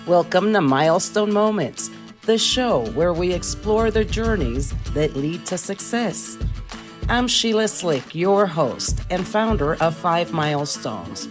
Welcome to Milestone Moments, the show where we explore the journeys that lead to success. I'm Sheila Slick, your host and founder of 5 Milestones.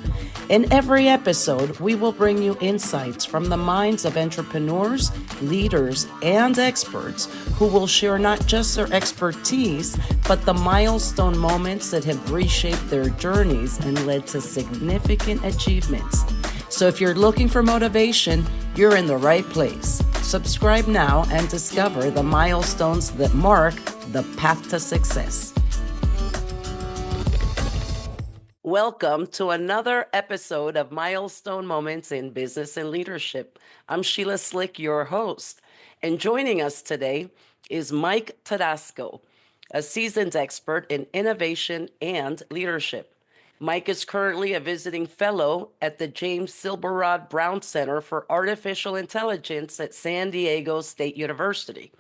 In every episode, we will bring you insights from the minds of entrepreneurs, leaders, and experts who will share not just their expertise, but the milestone moments that have reshaped their journeys and led to significant achievements. So if you're looking for motivation, you're in the right place. Subscribe now and discover the milestones that mark the path to success. Welcome to another episode of Milestone Moments in Business and Leadership. I'm Sheila Slick, your host, and joining us today is Mike Todasco, a seasoned expert in innovation and leadership. Mike is currently a visiting fellow at the James Silberrod Brown Center for Artificial Intelligence at San Diego State University.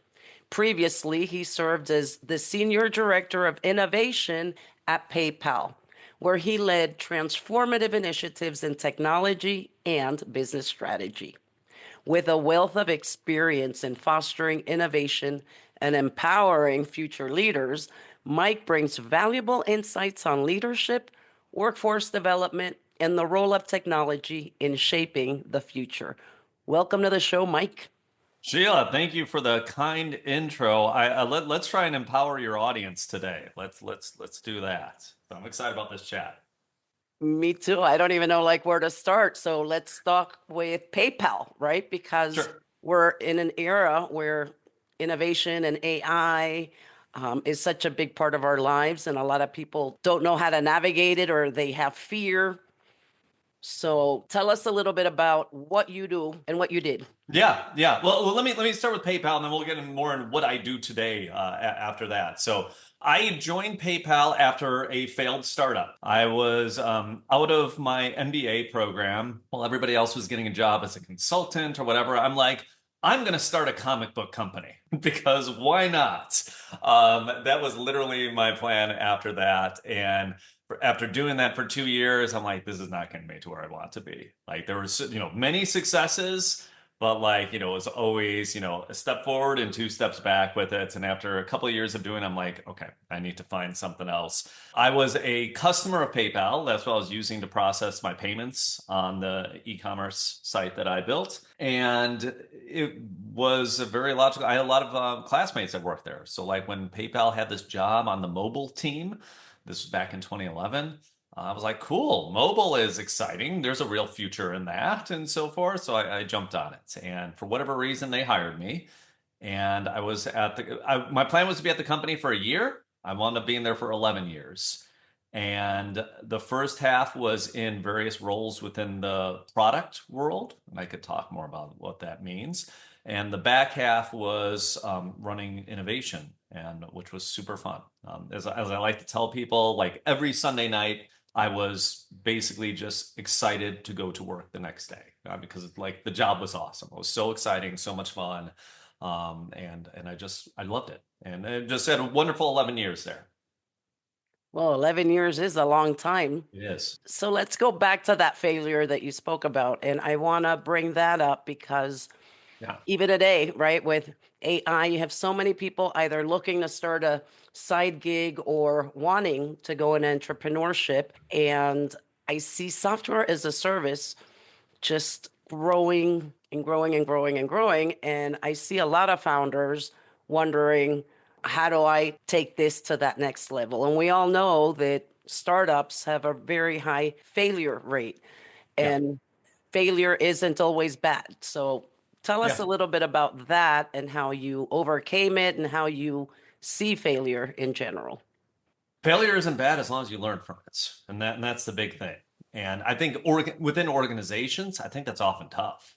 Previously, he served as the Senior Director of Innovation at PayPal, where he led transformative initiatives in technology and business strategy. With a wealth of experience in fostering innovation and empowering future leaders, Mike brings valuable insights on leadership, workforce development, and the role of technology in shaping the future. Welcome to the show, Mike. Sheila, thank you for the kind intro. Let's try and empower your audience today. Let's do that. So I'm excited about this chat. Me too. I don't even know where to start. So let's start with PayPal, right? Because Sure. we're in an era where innovation and AI is such a big part of our lives, and a lot of people don't know how to navigate it or they have fear. So tell us a little bit about what you do and what you did. Yeah. Well, let me start with PayPal, and then we'll get into more in what I do today after that. So I joined PayPal after a failed startup. I was out of my MBA program while everybody else was getting a job as a consultant or whatever. I'm like, I'm going to start a comic book company because why not? That was literally my plan after that. And after doing that for 2 years, I'm like, this is not getting me to where I want to be. Like there was, many successes, but it was always, a step forward and 2 steps back with it. And after a couple of years of doing, I'm like, okay, I need to find something else. I was a customer of PayPal. That's what I was using to process my payments on the e-commerce site that I built. And it was a very logical. I had a lot of classmates that worked there. So when PayPal had this job on the mobile team, this was back in 2011. I was like, cool, mobile is exciting. There's a real future in that and so forth. So I jumped on it. And for whatever reason, they hired me. And I was my plan was to be at the company for a year. I wound up being there for 11 years. And the first half was in various roles within the product world. And I could talk more about what that means. And the back half was running innovation, and which was super fun. As I like to tell people, every Sunday night, I was basically just excited to go to work the next day because the job was awesome. It was so exciting, so much fun, and I loved it, and I just had a wonderful 11 years there. Well, 11 years is a long time. It is. So let's go back to that failure that you spoke about. And I want to bring that up because Yeah. even today, right, with AI, you have so many people either looking to start a side gig or wanting to go in entrepreneurship. And I see software as a service just growing and growing and growing and growing. And I see a lot of founders wondering, how do I take this to that next level? And we all know that startups have a very high failure rate, Yeah. and failure isn't always bad. So tell us Yeah. a little bit about that and how you overcame it and how you see failure in general. Failure isn't bad as long as you learn from it, and that's the big thing. And I think within organizations, I think that's often tough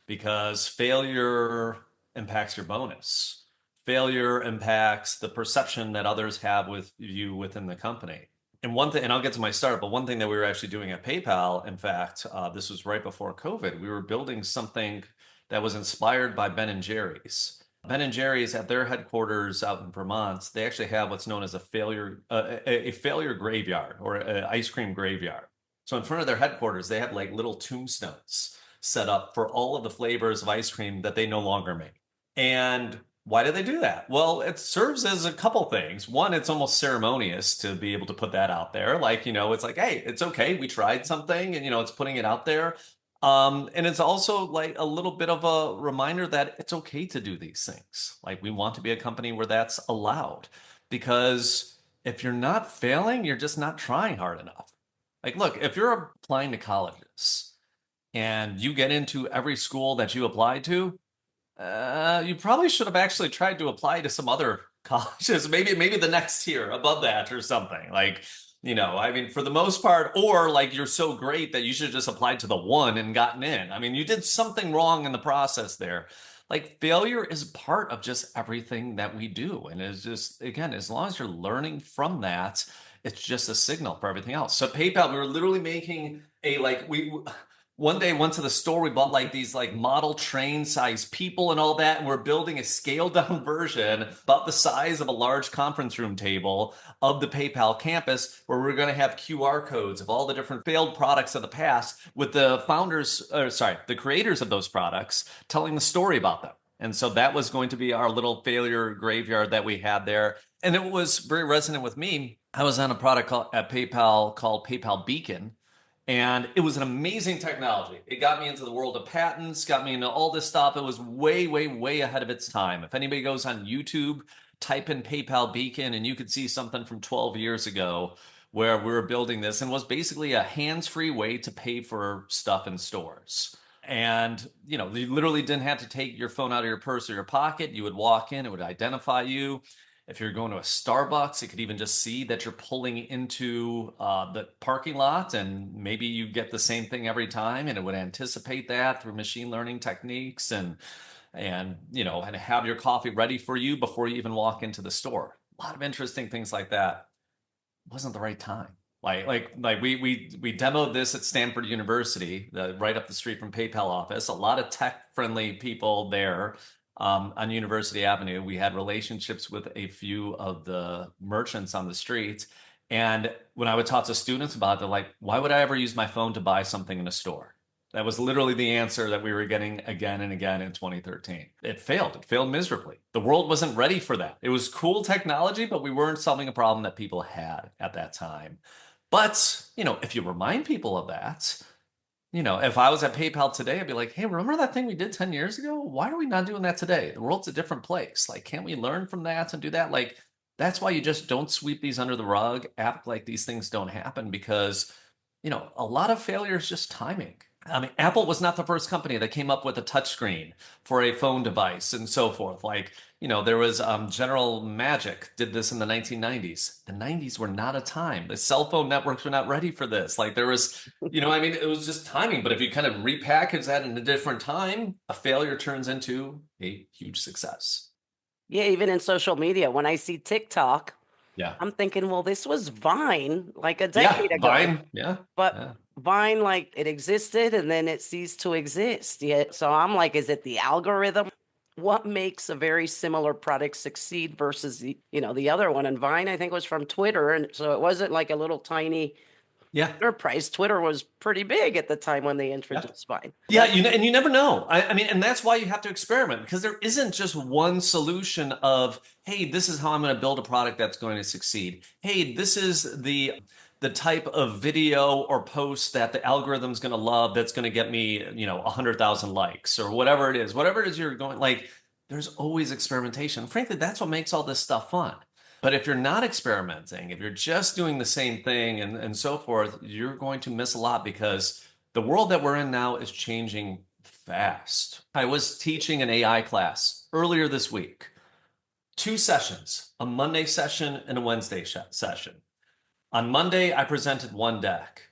because failure impacts your bonus. Failure impacts the perception that others have with you within the company. And one thing, and I'll get to my start, but one thing that we were actually doing at PayPal, in fact, this was right before COVID, we were building something that was inspired by Ben and Jerry's. Ben and Jerry's at their headquarters out in Vermont, they actually have what's known as a failure graveyard or an ice cream graveyard. So in front of their headquarters, they have little tombstones set up for all of the flavors of ice cream that they no longer make. And why do they do that? Well, it serves as a couple things. One, it's almost ceremonious to be able to put that out there. Like, it's like, hey, it's okay. We tried something and, it's putting it out there. And it's also like a little bit of a reminder that it's okay to do these things. Like, we want to be a company where that's allowed because if you're not failing, you're just not trying hard enough. Like, look, if you're applying to colleges and you get into every school that you apply to, you probably should have actually tried to apply to some other colleges, maybe the next tier above that or something. Like, I mean, for the most part, or like you're so great that you should have just applied to the one and gotten in. I mean, you did something wrong in the process there. Like, failure is part of just everything that we do. And it's just, again, as long as you're learning from that, it's just a signal for everything else. So PayPal, we were literally making a like we one day went to the store, we bought like these like model train size people and all that, and we're building a scaled down version about the size of a large conference room table of the PayPal campus, where we're going to have QR codes of all the different failed products of the past with the the creators of those products telling the story about them. And so that was going to be our little failure graveyard that we had there. And it was very resonant with me. I was on a product at PayPal called PayPal Beacon, and it was an amazing technology. It got me into the world of patents, got me into all this stuff. It was way, way, way ahead of its time. If anybody goes on YouTube, type in PayPal Beacon, and you could see something from 12 years ago where we were building this, and was basically a hands-free way to pay for stuff in stores. And, you literally didn't have to take your phone out of your purse or your pocket. You would walk in, it would identify you. If you're going to a Starbucks, it could even just see that you're pulling into the parking lot, and maybe you get the same thing every time, and it would anticipate that through machine learning techniques, and have your coffee ready for you before you even walk into the store. A lot of interesting things like that. It wasn't the right time. Like we demoed this at Stanford University, right up the street from PayPal office. A lot of tech friendly people there on University Avenue. We had relationships with a few of the merchants on the street. And when I would talk to students about it, they're like, why would I ever use my phone to buy something in a store? That was literally the answer that we were getting again and again in 2013. It failed. It failed miserably. The world wasn't ready for that. It was cool technology, but we weren't solving a problem that people had at that time. But, if you remind people of that, if I was at PayPal today, I'd be like, hey, remember that thing we did 10 years ago? Why are we not doing that today? The world's a different place. Like, can't we learn from that and do that? Like, that's why you just don't sweep these under the rug, act like these things don't happen, because, a lot of failure is just timing. I mean, Apple was not the first company that came up with a touchscreen for a phone device and so forth. Like, there was General Magic did this in the 1990s. The 90s were not a time. The cell phone networks were not ready for this. Like, there was, I mean, it was just timing. But if you kind of repackage that in a different time, a failure turns into a huge success. Yeah, even in social media, when I see TikTok, Yeah. I'm thinking, well, this was Vine like a Yeah. decade ago, Vine. Yeah. but Yeah. Vine, like it existed and then it ceased to exist. Yeah. So I'm like, is it the algorithm? What makes a very similar product succeed versus the other one? And Vine, I think, was from Twitter. And so it wasn't like a little tiny Yeah. enterprise. Twitter was pretty big at the time when they Yeah. introduced Vine. Yeah, and you never know. I mean, and that's why you have to experiment, because there isn't just one solution of, hey, this is how I'm going to build a product that's going to succeed. Hey, this is the type of video or post that the algorithm's going to love that's going to get me, 100,000 likes or whatever it is. Whatever it is you're going, like, there's always experimentation. Frankly, that's what makes all this stuff fun. But if you're not experimenting, if you're just doing the same thing and so forth, you're going to miss a lot, because the world that we're in now is changing fast. I was teaching an AI class earlier this week, 2 sessions, a Monday session and a Wednesday session. On Monday, I presented one deck.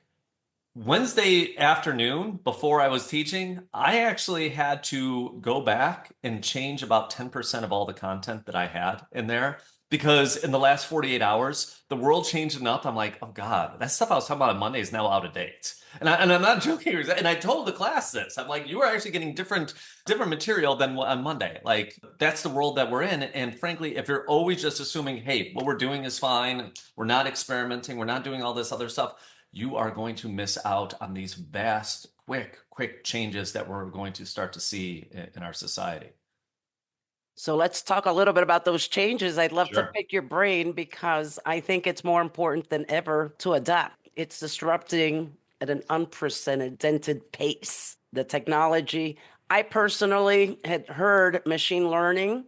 Wednesday afternoon, before I was teaching, I actually had to go back and change about 10% of all the content that I had in there, because in the last 48 hours, the world changed enough. I'm like, oh God, that stuff I was talking about on Monday is now out of date. And I'm not joking. And I told the class this. I'm like, you are actually getting different material than on Monday. Like, that's the world that we're in. And frankly, if you're always just assuming, hey, what we're doing is fine, we're not experimenting, we're not doing all this other stuff, you are going to miss out on these vast quick changes that we're going to start to see in our society. So let's talk a little bit about those changes. I'd love to Sure. pick your brain because I think it's more important than ever to adapt. It's disrupting at an unprecedented pace. The technology, I personally had heard machine learning.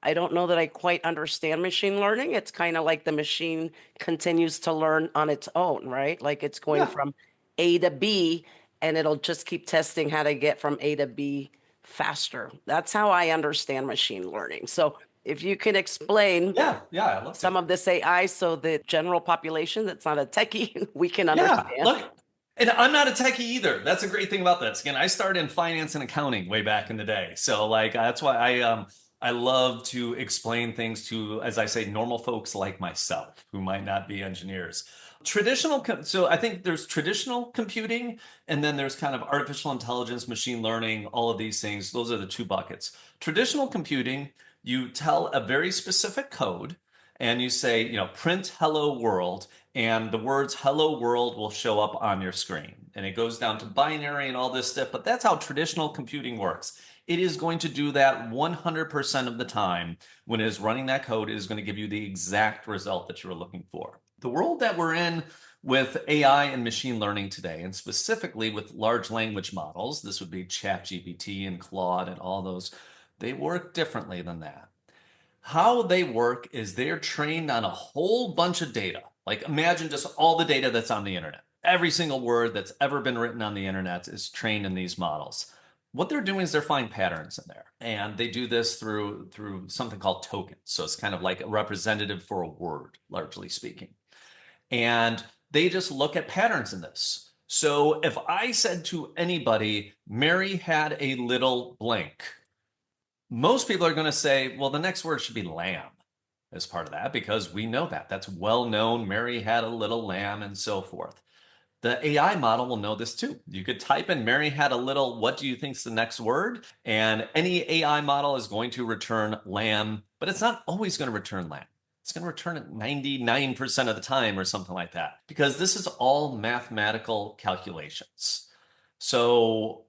I don't know that I quite understand machine learning. It's kind of like the machine continues to learn on its own, right? Like it's going Yeah. from A to B and it'll just keep testing how to get from A to B faster. That's how I understand machine learning. So if you can explain Yeah, I'd love to. some of this AI so the general population that's not a techie, we can Yeah, understand. look, and I'm not a techie either. That's a great thing about this. Again, I started in finance and accounting way back in the day. So like that's why I love to explain things to, as I say, normal folks like myself who might not be engineers. So I think there's traditional computing and then there's kind of artificial intelligence, machine learning, all of these things. Those are the two buckets. Traditional computing, you tell a very specific code and you say, print hello world, and the words hello world will show up on your screen. And it goes down to binary and all this stuff, but that's how traditional computing works. It is going to do that 100% of the time when it is running that code. It is going to give you the exact result that you were looking for. The world that we're in with AI and machine learning today, and specifically with large language models, this would be ChatGPT and Claude and all those, they work differently than that. How they work is they're trained on a whole bunch of data. Like imagine just all the data that's on the internet. Every single word that's ever been written on the internet is trained in these models. What they're doing is they're finding patterns in there. And they do this through something called tokens. So it's kind of like a representative for a word, largely speaking. And they just look at patterns in this. So if I said to anybody, Mary had a little blank, most people are going to say, well, the next word should be lamb as part of that because we know that. That's well known. Mary had a little lamb and so forth. The AI model will know this too. You could type in Mary had a little, what do you think's the next word? And any AI model is going to return lamb, but it's not always going to return lamb. It's going to return it 99% of the time or something like that because this is all mathematical calculations. So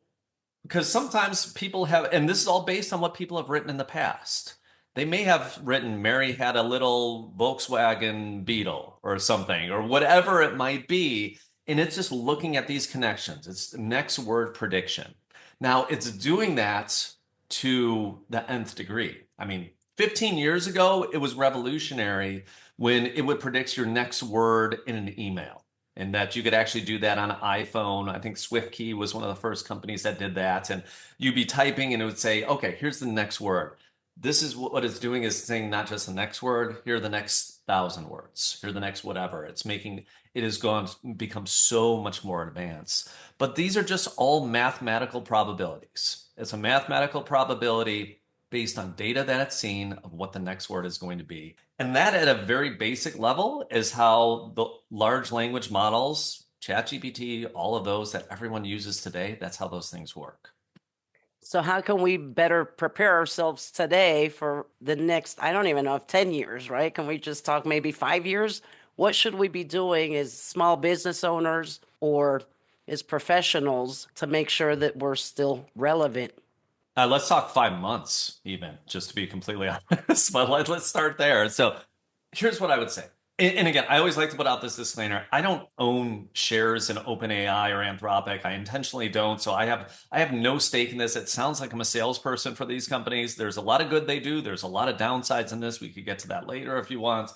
because sometimes people have, and this is all based on what people have written in the past. They may have written Mary had a little Volkswagen Beetle or something, or whatever it might be. And it's just looking at these connections. It's next word prediction. Now it's doing that to the nth degree. I mean, 15 years ago, it was revolutionary when it would predict your next word in an email and that you could actually do that on an iPhone. I think SwiftKey was one of the first companies that did that. And you'd be typing and it would say, okay, here's the next word. This is what it's doing is saying not just the next word, here are the next 1,000 words, here are the next whatever. It's making it has gone become so much more advanced. But these are just all mathematical probabilities. It's a mathematical probability based on data that it's seen of what the next word is going to be. And that at a very basic level is how the large language models, ChatGPT, all of those that everyone uses today, that's how those things work. So how can we better prepare ourselves today for the next, I don't even know if 10 years, right? Can we just talk maybe 5 years? What should we be doing as small business owners or as professionals to make sure that we're still relevant? Let's talk 5 months, even, just to be completely honest. But let's start there. So here's what I would say. And again, I always like to put out this disclaimer. I don't own shares in OpenAI or Anthropic. I intentionally don't. So I have no stake in this. It sounds like I'm a salesperson for these companies. There's a lot of good they do. There's a lot of downsides in this. We could get to that later if you want.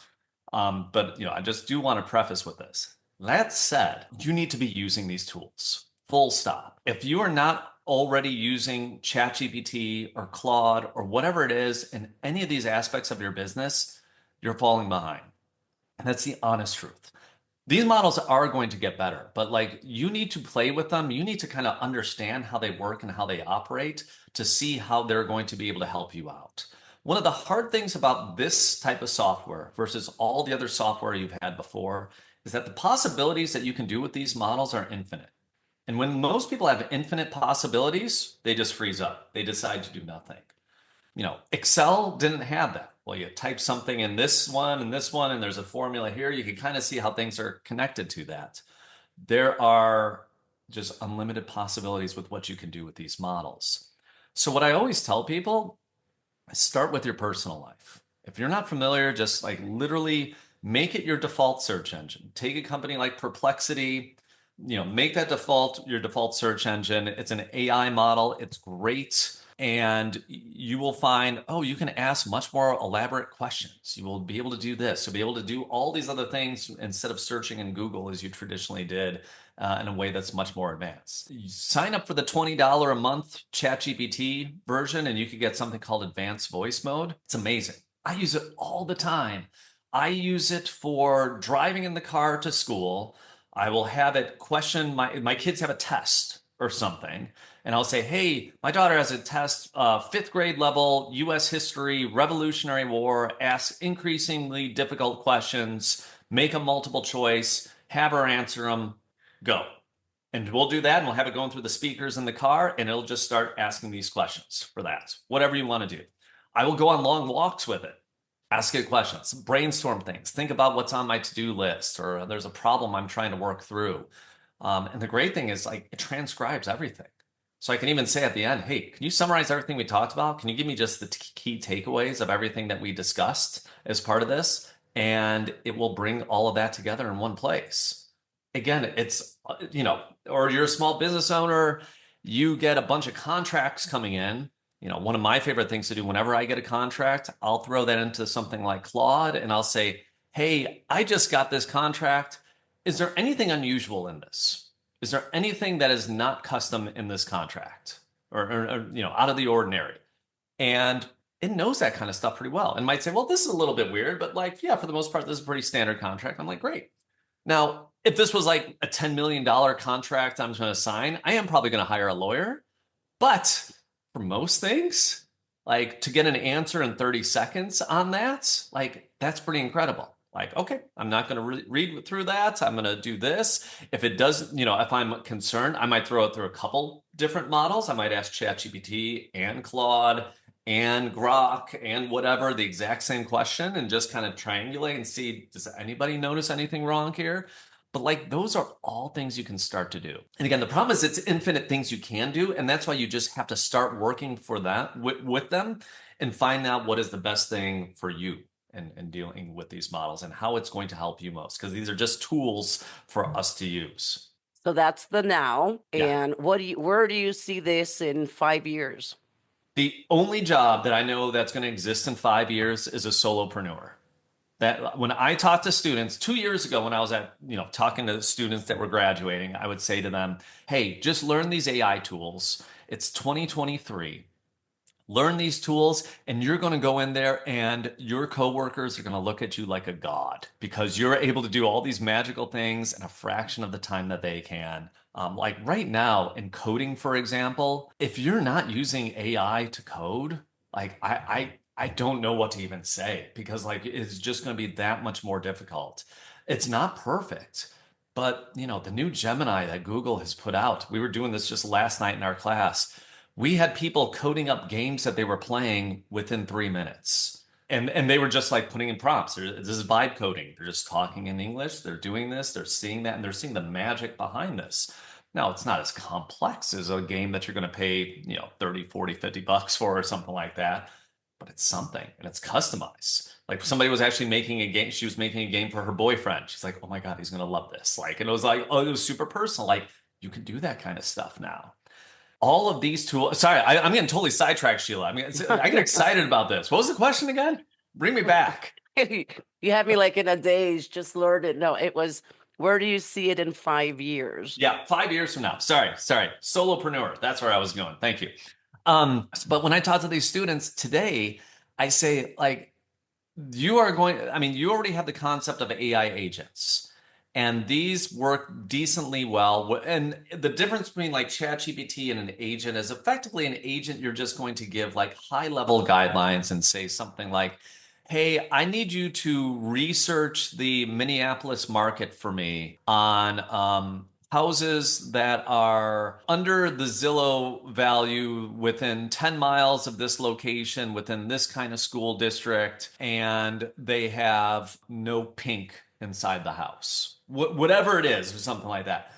But I just do want to preface with this. That said, you need to be using these tools. Full stop. If you are not already using ChatGPT or Claude or whatever it is in any of these aspects of your business, you're falling behind. And that's the honest truth. These models are going to get better, but like you need to play with them. You need to kind of understand how they work and how they operate to see how they're going to be able to help you out. One of the hard things about this type of software versus all the other software you've had before is that the possibilities that you can do with these models are infinite. And when most people have infinite possibilities, they just freeze up. They decide to do nothing. Excel didn't have that. Well, you type something in this one, and there's a formula here. You can kind of see how things are connected to that. There are just unlimited possibilities with what you can do with these models. So what I always tell people is start with your personal life. If you're not familiar, just like literally make it your default search engine. Take a company like Perplexity, make that default your default search engine. It's an AI model. It's great. And you will find, oh, you can ask much more elaborate questions. You will be able to do this. You'll be able to do all these other things instead of searching in Google as you traditionally did in a way that's much more advanced. You sign up for the $20 a month ChatGPT version, and you could get something called advanced voice mode. It's amazing. I use it all the time. I use it for driving in the car to school. I will have it question my kids have a test or something, and I'll say, "Hey, my daughter has a test, fifth grade level, U.S. history, Revolutionary War. Ask increasingly difficult questions. Make a multiple choice. Have her answer them. Go." And we'll do that, and we'll have it going through the speakers in the car, and it'll just start asking these questions for that, whatever you want to do. I will go on long walks with it. Ask it questions, brainstorm things, think about what's on my to-do list, or there's a problem I'm trying to work through. And the great thing is like it transcribes everything. So I can even say at the end, hey, can you summarize everything we talked about? Can you give me just the key takeaways of everything that we discussed as part of this? And it will bring all of that together in one place. Again, it's, or you're a small business owner, you get a bunch of contracts coming in. One of my favorite things to do whenever I get a contract, I'll throw that into something like Claude and I'll say, hey, I just got this contract. Is there anything unusual in this? Is there anything that is not custom in this contract or out of the ordinary? And it knows that kind of stuff pretty well and might say, well, this is a little bit weird, but like, yeah, for the most part, this is a pretty standard contract. I'm like, great. Now, if this was like a $10 million contract I'm going to sign, I am probably going to hire a lawyer. But for most things, like to get an answer in 30 seconds on that, like that's pretty incredible. Like, okay, I'm not going to read through that. I'm going to do this. If it does, if I'm concerned, I might throw it through a couple different models. I might ask ChatGPT and Claude and Grok and whatever the exact same question and just kind of triangulate and see, does anybody notice anything wrong here? But like those are all things you can start to do. And again, the problem is it's infinite things you can do. And that's why you just have to start working for that with them and find out what is the best thing for you and dealing with these models and how it's going to help you most. Because these are just tools for us to use. So that's the now. Yeah. And where do you see this in 5 years? The only job that I know that's going to exist in 5 years is a solopreneur. That when I talk to students 2 years ago, when I was talking to students that were graduating, I would say to them, hey, just learn these AI tools. It's 2023. Learn these tools, and you're going to go in there, and your coworkers are going to look at you like a god because you're able to do all these magical things in a fraction of the time that they can. Like right now in coding, for example, if you're not using AI to code, like I don't know what to even say because like it's just going to be that much more difficult. It's not perfect, but the new Gemini that Google has put out, we were doing this just last night in our class. We had people coding up games that they were playing within 3 minutes. And they were just like putting in prompts. This is vibe coding. They're just talking in English. They're doing this. They're seeing that, and they're seeing the magic behind this. Now, it's not as complex as a game that you're going to pay, 30, 40, $50 for or something like that, but it's something and it's customized. Like somebody was actually making a game. She was making a game for her boyfriend. She's like, oh my God, he's going to love this. Like, and it was like, oh, it was super personal. Like you can do that kind of stuff now. All of these tools. Sorry, I'm getting totally sidetracked, Sheila. I mean, I get excited about this. What was the question again? Bring me back. You had me like in a daze, just learned it. No, it was, where do you see it in 5 years? Yeah, 5 years from now. Sorry. Solopreneur. That's where I was going. Thank you. But when I talk to these students today, I say, like, you already have the concept of AI agents, and these work decently well. And the difference between like ChatGPT and an agent is effectively an agent, you're just going to give like high level guidelines and say something like, hey, I need you to research the Minneapolis market for me on houses that are under the Zillow value within 10 miles of this location, within this kind of school district, and they have no pink inside the house. Whatever it is, or something like that.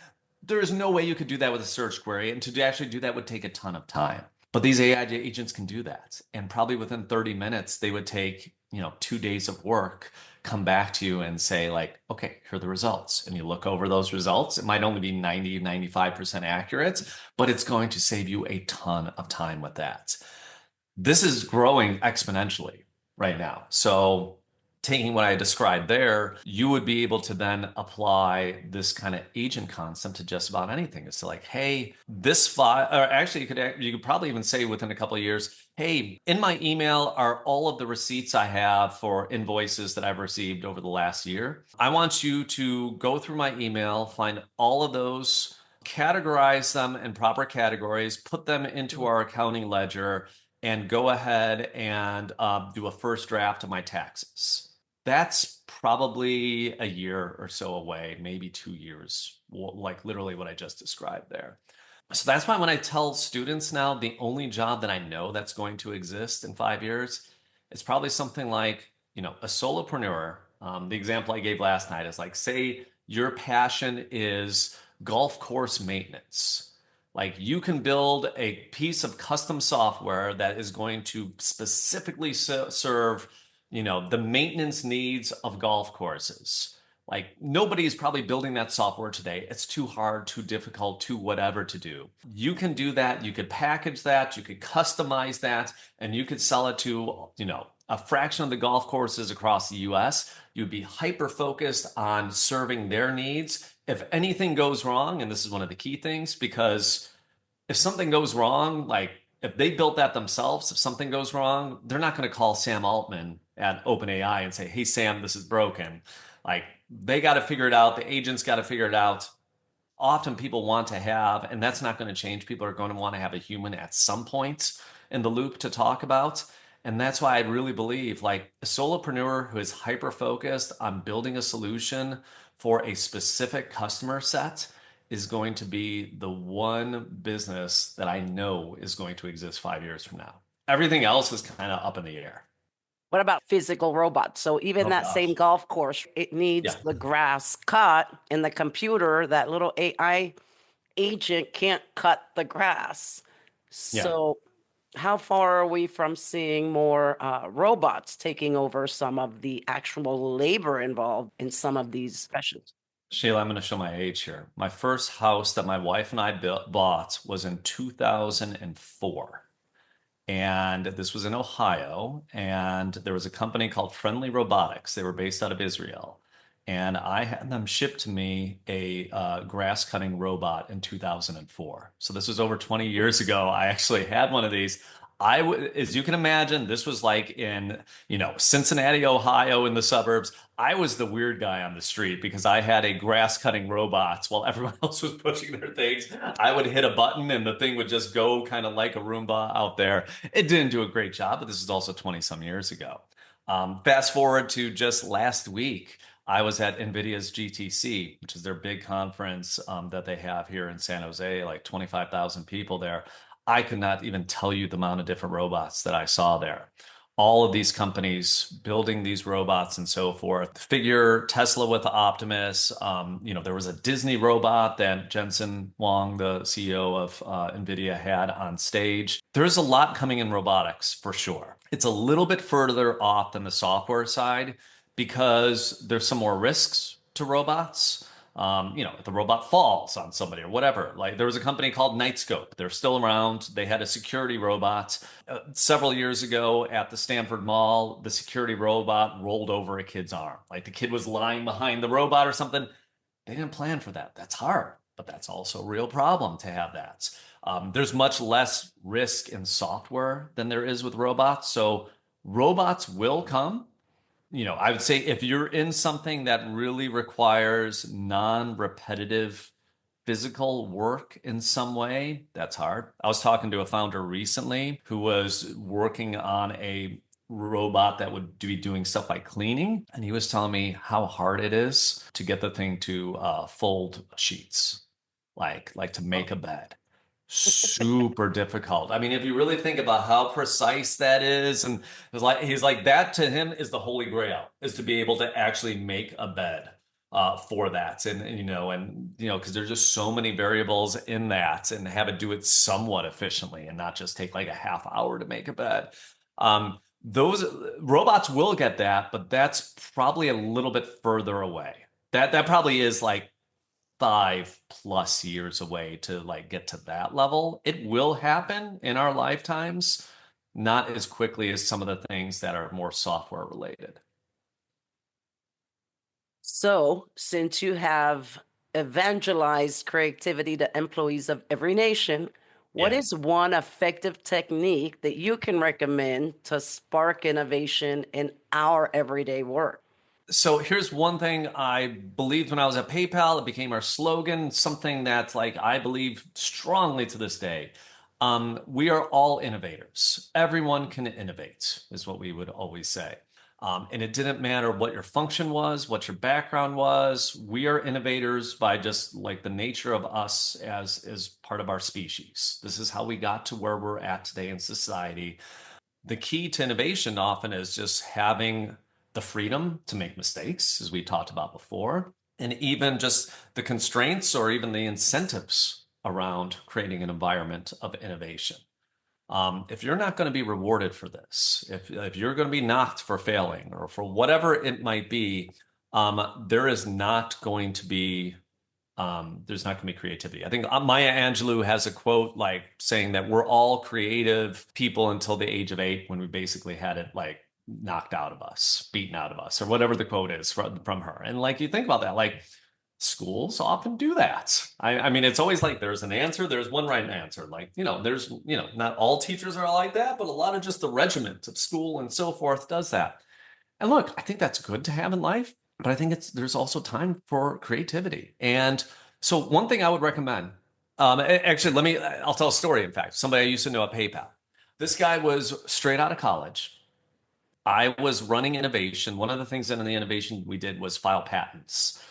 there's no way you could do that with a search query. And to actually do that would take a ton of time. But these AI agents can do that. And probably within 30 minutes, they would take, 2 days of work, come back to you and say, like, okay, here are the results. And you look over those results. It might only be 90, 95% accurate, but it's going to save you a ton of time with that. This is growing exponentially right now. So, taking what I described there, you would be able to then apply this kind of agent concept to just about anything. It's like, hey, this file, or actually, you could probably even say within a couple of years, hey, in my email are all of the receipts I have for invoices that I've received over the last year. I want you to go through my email, find all of those, categorize them in proper categories, put them into our accounting ledger, and go ahead and do a first draft of my taxes. That's probably a year or so away, maybe 2 years, like literally what I just described there. So that's why when I tell students now, the only job that I know that's going to exist in 5 years, it's probably something like, a solopreneur. The example I gave last night is like, say your passion is golf course maintenance. Like you can build a piece of custom software that is going to specifically serve, the maintenance needs of golf courses. Like nobody's probably building that software today. It's too hard, too difficult, too whatever to do. You can do that. You could package that. You could customize that, and you could sell it to, a fraction of the golf courses across the US. You'd be hyper focused on serving their needs. If anything goes wrong, and this is one of the key things, because if something goes wrong, like if they built that themselves, if something goes wrong, they're not going to call Sam Altman at OpenAI and say, hey, Sam, this is broken. Like they got to figure it out. The agents got to figure it out. Often people want to have, and that's not going to change. People are going to want to have a human at some point in the loop to talk about. And that's why I really believe like a solopreneur who is hyper focused on building a solution for a specific customer set is going to be the one business that I know is going to exist 5 years from now. Everything else is kind of up in the air. What about physical robots? So even Oh that same gosh. golf course, it needs Yeah. the grass cut, and the computer, that little AI agent can't cut the grass. Yeah. So how far are we from seeing more robots taking over some of the actual labor involved in some of these professions? Sheila, I'm going to show my age here. My first house that my wife and I bought was in 2004. And this was in Ohio. And there was a company called Friendly Robotics. They were based out of Israel. And I had them ship to me a grass cutting robot in 2004. So this was over 20 years ago. I actually had one of these. As you can imagine, this was like in, Cincinnati, Ohio, in the suburbs. I was the weird guy on the street because I had a grass cutting robot while everyone else was pushing their things. I would hit a button and the thing would just go kind of like a Roomba out there. It didn't do a great job, but this is also 20 some years ago. Fast forward to just last week. I was at NVIDIA's GTC, which is their big conference that they have here in San Jose, like 25,000 people there. I could not even tell you the amount of different robots that I saw there. All of these companies building these robots and so forth. Figure Tesla with the Optimus. There was a Disney robot that Jensen Huang, the CEO of NVIDIA, had on stage. There's a lot coming in robotics for sure. It's a little bit further off than the software side because there's some more risks to robots. If the robot falls on somebody or whatever. Like there was a company called Nightscope. They're still around. They had a security robot. Several years ago at the Stanford Mall, the security robot rolled over a kid's arm. Like the kid was lying behind the robot or something. They didn't plan for that. That's hard, but that's also a real problem to have that. There's much less risk in software than there is with robots. So robots will come. I would say if you're in something that really requires non-repetitive physical work in some way, that's hard. I was talking to a founder recently who was working on a robot that would be doing stuff like cleaning, and he was telling me how hard it is to get the thing to fold sheets, like to make a bed. Super difficult. I mean, if you really think about how precise that is, and he's like that to him is the holy grail, is to be able to actually make a bed. for that. Because there's just so many variables in that, and have it do it somewhat efficiently and not just take like a half hour to make a bed. Those robots will get that, but that's probably a little bit further away. That probably is like 5+ years away to like get to that level. It will happen in our lifetimes, not as quickly as some of the things that are more software related. So, since you have evangelized creativity to employees of every nation, what Yeah. is one effective technique that you can recommend to spark innovation in our everyday work? So here's one thing I believed when I was at PayPal. It became our slogan, something that like I believe strongly to this day. We are all innovators. Everyone can innovate, is what we would always say. And it didn't matter what your function was, what your background was. We are innovators by just like the nature of us as part of our species. This is how we got to where we're at today in society. The key to innovation often is just having the freedom to make mistakes, as we talked about before, and even just the constraints or even the incentives around creating an environment of innovation. If you're not going to be rewarded for this, if you're going to be knocked for failing or for whatever it might be, there is not going to be there's not going to be creativity. I think Maya Angelou has a quote like saying that we're all creative people until the age of 8, when we basically had it like knocked out of us, beaten out of us, or whatever the quote is from her. And like you think about that, like schools often do that. I mean, it's always like there's an answer, there's one right answer. Like, there's, not all teachers are like that, but a lot of just the regiment of school and so forth does that. And look, I think that's good to have in life, but I think there's also time for creativity. And so one thing I would recommend, actually, I'll tell a story. In fact, somebody I used to know at PayPal. This guy was straight out of college. I was running innovation. One of the things in the innovation we did was file patents.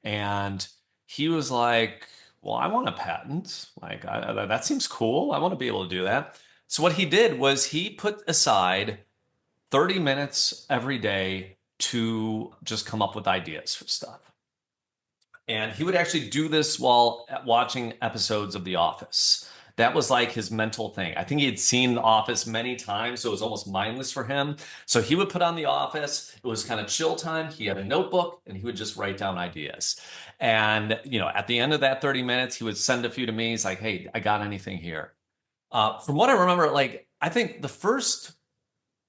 And he was like, well, I want a patent. Like, that seems cool. I want to be able to do that. So what he did was he put aside 30 minutes every day to just come up with ideas for stuff. And he would actually do this while watching episodes of The Office. That was like his mental thing. I think he had seen The Office many times, so it was almost mindless for him. So he would put on The Office. It was kind of chill time. He had a notebook and he would just write down ideas. And, at the end of that 30 minutes, he would send a few to me. He's like, hey, I got anything here. From what I remember, like, I think the first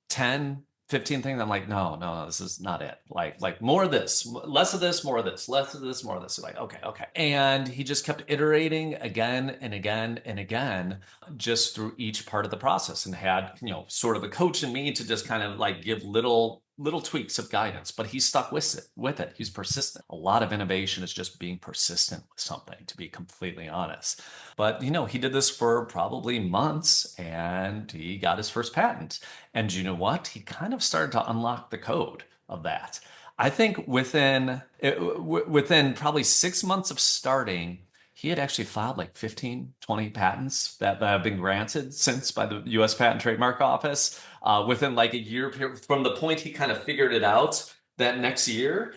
10, 15 things, I'm like, no, no, no, this is not it. Like more of this, less of this, more of this, less of this, more of this. Like, okay, okay. And he just kept iterating again and again and again, just through each part of the process, and had, sort of a coach in me to just kind of like give little tweaks of guidance, but he stuck with it. He's persistent. A lot of innovation is just being persistent with something, to be completely honest. But he did this for probably months and he got his first patent. And you know what? He kind of started to unlock the code of that. I think within probably 6 months of starting, he had actually filed like 15, 20 patents that have been granted since by the US Patent Trademark Office. Within like a year from the point he kind of figured it out, that next year,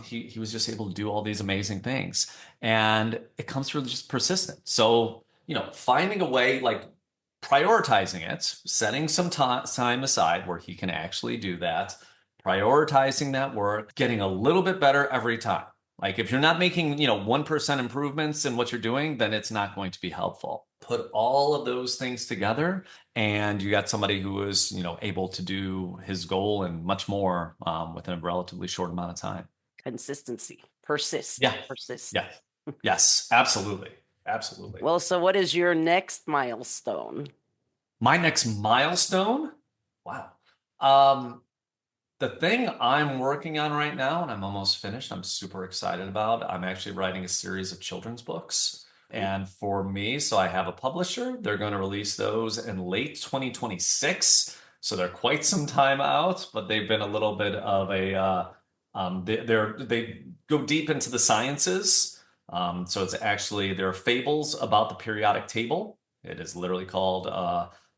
he was just able to do all these amazing things. And it comes from just persistence. So, finding a way, like prioritizing it, setting some time aside where he can actually do that, prioritizing that work, getting a little bit better every time. Like if you're not making, 1% improvements in what you're doing, then it's not going to be helpful. Put all of those things together and you got somebody who is, able to do his goal and much more within a relatively short amount of time. Consistency, persist, Yeah. persist. Yeah. Yes, absolutely. Absolutely. Well, so what is your next milestone? My next milestone? Wow. Um, the thing I'm working on right now, and I'm almost finished, I'm super excited about. I'm actually writing a series of children's books. And for me, so I have a publisher. They're going to release those in late 2026. So they're quite some time out, but they've been a little bit of they go deep into the sciences. So it's actually, there are fables about the periodic table. It is literally called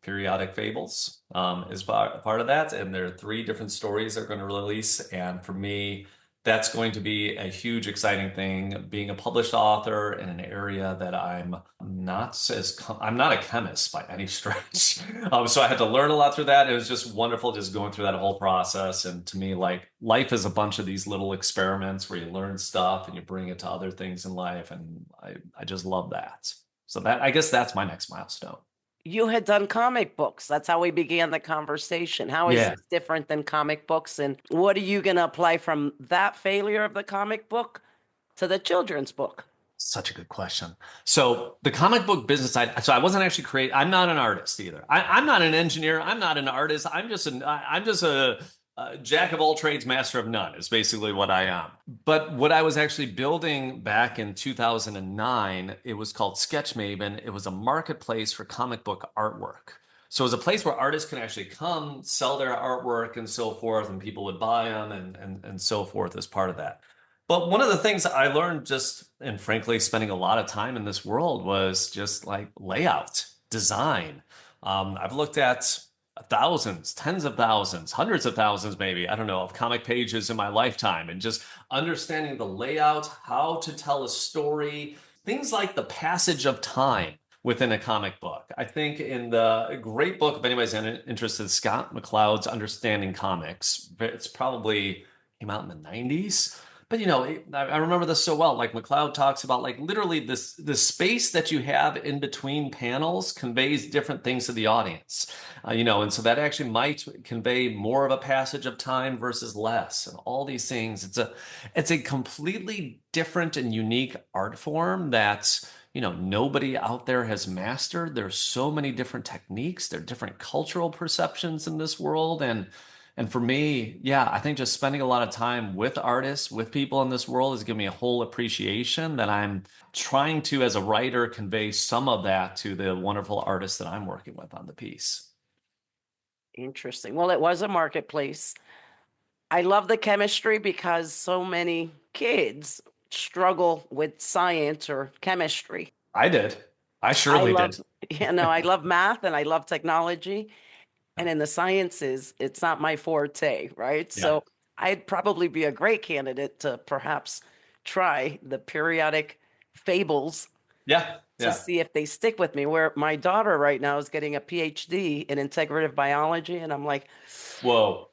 Periodic Fables is part of that. And there are 3 different stories they're going to release. And for me, That's going to be a huge, exciting thing. Being a published author in an area that I'm not a chemist by any stretch. So I had to learn a lot through that. It was just wonderful just going through that whole process. And to me, like life is a bunch of these little experiments where you learn stuff and you bring it to other things in life. And I just love that. So that I guess that's my next milestone. You had done comic books. That's how we began the conversation. How is Yeah. this different than comic books? And what are you going to apply from that failure of the comic book to the children's book? Such a good question. So the comic book business side, so I wasn't actually I'm not an artist either. I'm not an engineer. I'm not an artist. I'm just a jack of all trades, master of none is basically what I am. But what I was actually building back in 2009, it was called Sketchmaven. It was a marketplace for comic book artwork. So it was a place where artists can actually come, sell their artwork and so forth, and people would buy them and so forth as part of that. But one of the things I learned just, and frankly, spending a lot of time in this world was just like layout, design. I've looked at thousands, tens of thousands, hundreds of thousands, maybe, I don't know, of comic pages in my lifetime, and just understanding the layout, how to tell a story, things like the passage of time within a comic book. I think in the great book, if anybody's interested, Scott McCloud's Understanding Comics, it's probably came out in the 90s. But I remember this so well. Like McLeod talks about, like literally the space that you have in between panels conveys different things to the audience. And so that actually might convey more of a passage of time versus less, and all these things. It's a completely different and unique art form that's nobody out there has mastered. There's so many different techniques. There are different cultural perceptions in this world, and for me, yeah, I think just spending a lot of time with artists, with people in this world has given me a whole appreciation that I'm trying to, as a writer, convey some of that to the wonderful artists that I'm working with on the piece. Interesting. Well, it was a marketplace. I love the chemistry because so many kids struggle with science or chemistry. I did. I I surely love, did. I love math and I love technology. And in the sciences, it's not my forte, right? Yeah. So I'd probably be a great candidate to perhaps try the periodic fables Yeah. to Yeah. see if they stick with me. Where my daughter right now is getting a PhD in integrative biology, and I'm like, Whoa.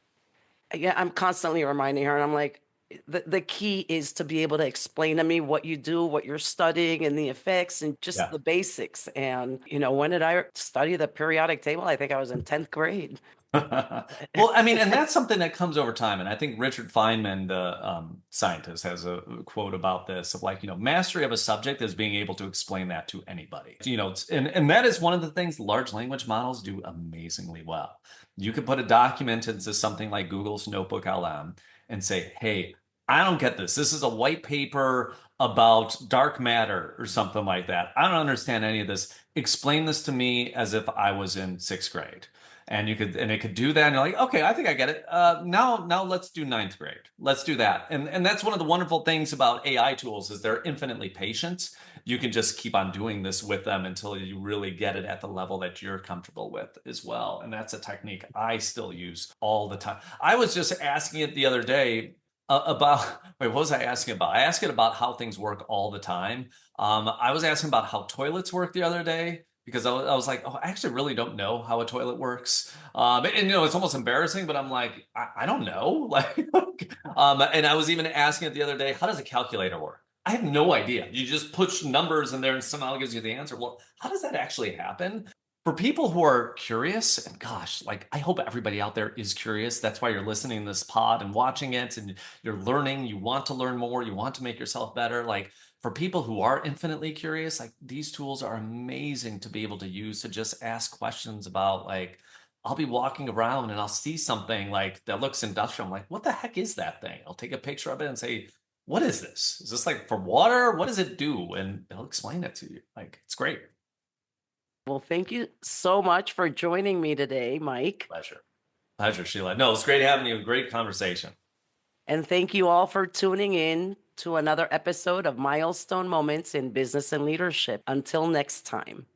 yeah, I'm constantly reminding her, and I'm like, the key is to be able to explain to me what you do, what you're studying, and the effects, and just Yeah. the basics. And when did I study the periodic table? I think I was in 10th grade. Well, I mean, and that's something that comes over time. And I think Richard Feynman, the scientist, has a quote about this of like, mastery of a subject is being able to explain that to anybody. And that is one of the things large language models do amazingly well. You could put a document into something like Google's Notebook LM and say, hey, I don't get this. This is a white paper about dark matter or something like that. I don't understand any of this. Explain this to me as if I was in sixth grade. And it could do that, and you're like, okay, I think I get it. Now let's do ninth grade. Let's do that. And that's one of the wonderful things about AI tools is they're infinitely patient. You can just keep on doing this with them until you really get it at the level that you're comfortable with as well. And that's a technique I still use all the time. I was just asking it the other day about, wait, what was I asking about? I asked it about how things work all the time. I was asking about how toilets work the other day because I was like, oh, I actually really don't know how a toilet works. And it's almost embarrassing, but I'm like, I don't know. Like, and I was even asking it the other day, how does a calculator work? I have no idea. You just push numbers in there and somehow it gives you the answer. Well, how does that actually happen? For people who are curious, and gosh, like I hope everybody out there is curious. That's why you're listening to this pod and watching it, and you're learning. You want to learn more. You want to make yourself better. Like for people who are infinitely curious, like these tools are amazing to be able to use to just ask questions about like I'll be walking around and I'll see something like that looks industrial. I'm like, what the heck is that thing? I'll take a picture of it and say, what is this? Is this like for water? What does it do? And it'll explain it to you. Like it's great. Well, thank you so much for joining me today, Mike. Pleasure. Pleasure, Sheila. No, it's great having you. Great conversation. And thank you all for tuning in to another episode of Milestone Moments in Business and Leadership. Until next time.